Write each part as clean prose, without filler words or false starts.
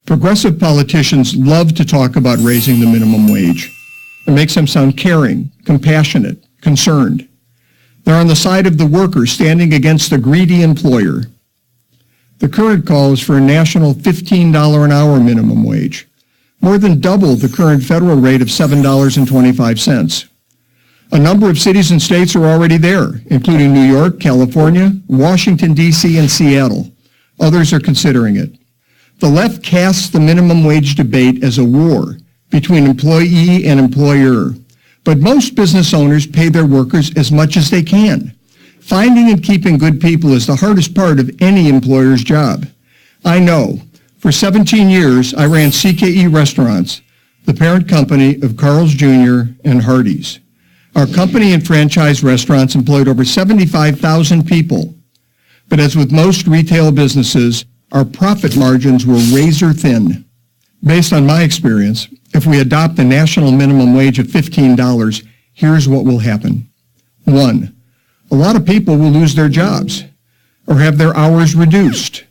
Progressive politicians love to talk about raising the minimum wage. It makes them sound caring, compassionate, concerned. They're on the side of the worker standing against the greedy employer. The current call is for a national $15 an hour minimum wage, more than double the current federal rate of $7.25. A number of cities and states are already there, including New York, California, Washington, D.C., and Seattle. Others are considering it. The left casts the minimum wage debate as a war between employee and employer, but most business owners pay their workers as much as they can. Finding and keeping good people is the hardest part of any employer's job. I know. For 17 years, I ran CKE Restaurants, the parent company of Carl's Jr. and Hardee's. Our company and franchise restaurants employed over 75,000 people. But as with most retail businesses, our profit margins were razor thin. Based on my experience, if we adopt the national minimum wage of $15, here's what will happen. 1. A lot of people will lose their jobs or have their hours reduced.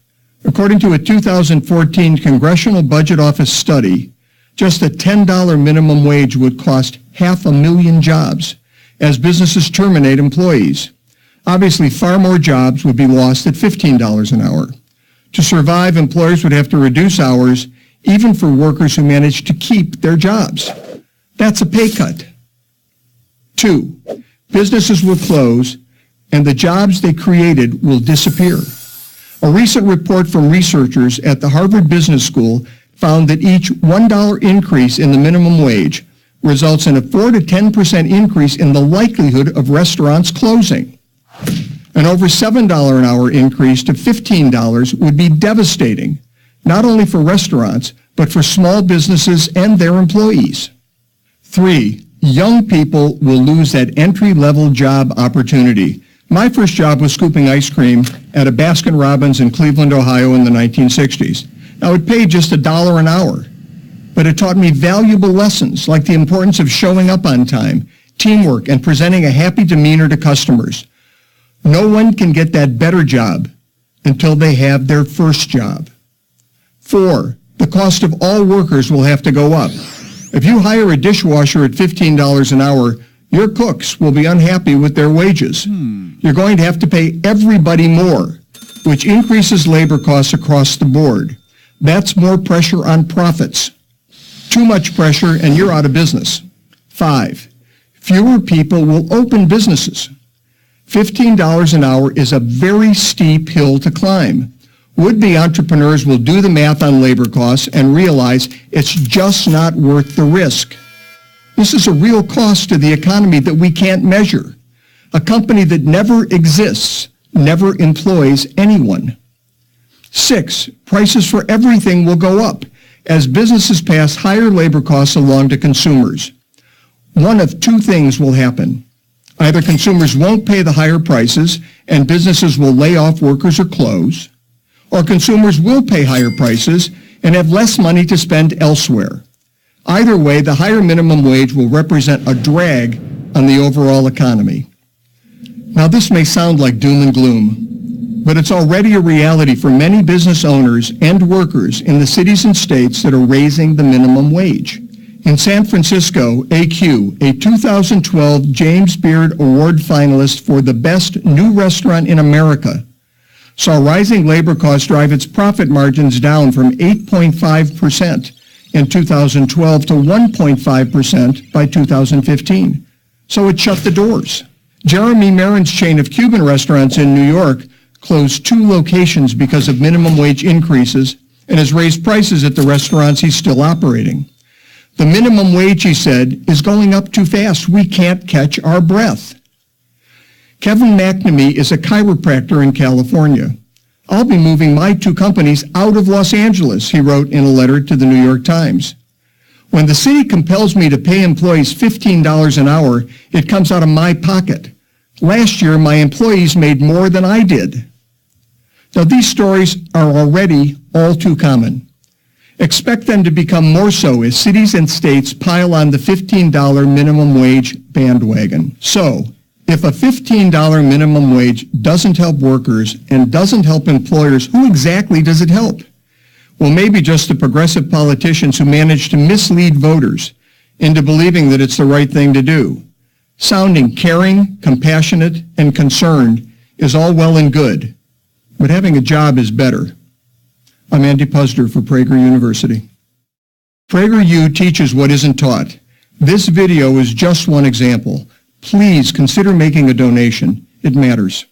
According to a 2014 Congressional Budget Office study, just a $10 minimum wage would cost 500,000 jobs as businesses terminate employees. Obviously, far more jobs would be lost at $15 an hour. To survive, employers would have to reduce hours, even for workers who manage to keep their jobs. That's a pay cut. 2, businesses will close, and the jobs they created will disappear. A recent report from researchers at the Harvard Business School found that each $1 increase in the minimum wage results in a 4 to 10% increase in the likelihood of restaurants closing. An over $7 an hour increase to $15 would be devastating, not only for restaurants, but for small businesses and their employees. 3, young people will lose that entry-level job opportunity. My first job was scooping ice cream at a Baskin-Robbins in Cleveland, Ohio in the 1960s. Now, it paid just $1 an hour, but it taught me valuable lessons like the importance of showing up on time, teamwork, and presenting a happy demeanor to customers. No one can get that better job until they have their first job. 4, the cost of all workers will have to go up. If you hire a dishwasher at $15 an hour, your cooks will be unhappy with their wages. You're going to have to pay everybody more, which increases labor costs across the board. That's more pressure on profits. Too much pressure and you're out of business. 5, fewer people will open businesses. $15 an hour is a very steep hill to climb. Would-be entrepreneurs will do the math on labor costs and realize it's just not worth the risk. This is a real cost to the economy that we can't measure. A company that never exists never employs anyone. 6, prices for everything will go up as businesses pass higher labor costs along to consumers. One of 2 things will happen. Either consumers won't pay the higher prices and businesses will lay off workers or close, or consumers will pay higher prices and have less money to spend elsewhere. Either way, the higher minimum wage will represent a drag on the overall economy. Now, this may sound like doom and gloom, but it's already a reality for many business owners and workers in the cities and states that are raising the minimum wage. In San Francisco, AQ, a 2012 James Beard Award finalist for the best new restaurant in America, saw rising labor costs drive its profit margins down from 8.5% in 2012 to 1.5% by 2015. So it shut the doors. Jeremy Marin's chain of Cuban restaurants in New York closed 2 locations because of minimum wage increases and has raised prices at the restaurants he's still operating. The minimum wage, he said, is going up too fast. We can't catch our breath. Kevin McNamee is a chiropractor in California. I'll be moving my 2 companies out of Los Angeles, he wrote in a letter to the New York Times. When the city compels me to pay employees $15 an hour, it comes out of my pocket. Last year, my employees made more than I did. Now, these stories are already all too common. Expect them to become more so as cities and states pile on the $15 minimum wage bandwagon. So, if a $15 minimum wage doesn't help workers and doesn't help employers, who exactly does it help? Well, maybe just the progressive politicians who manage to mislead voters into believing that it's the right thing to do. Sounding caring, compassionate, and concerned is all well and good, but having a job is better. I'm Andy Pudzner for Prager University. PragerU teaches what isn't taught. This video is just one example. Please consider making a donation. It matters.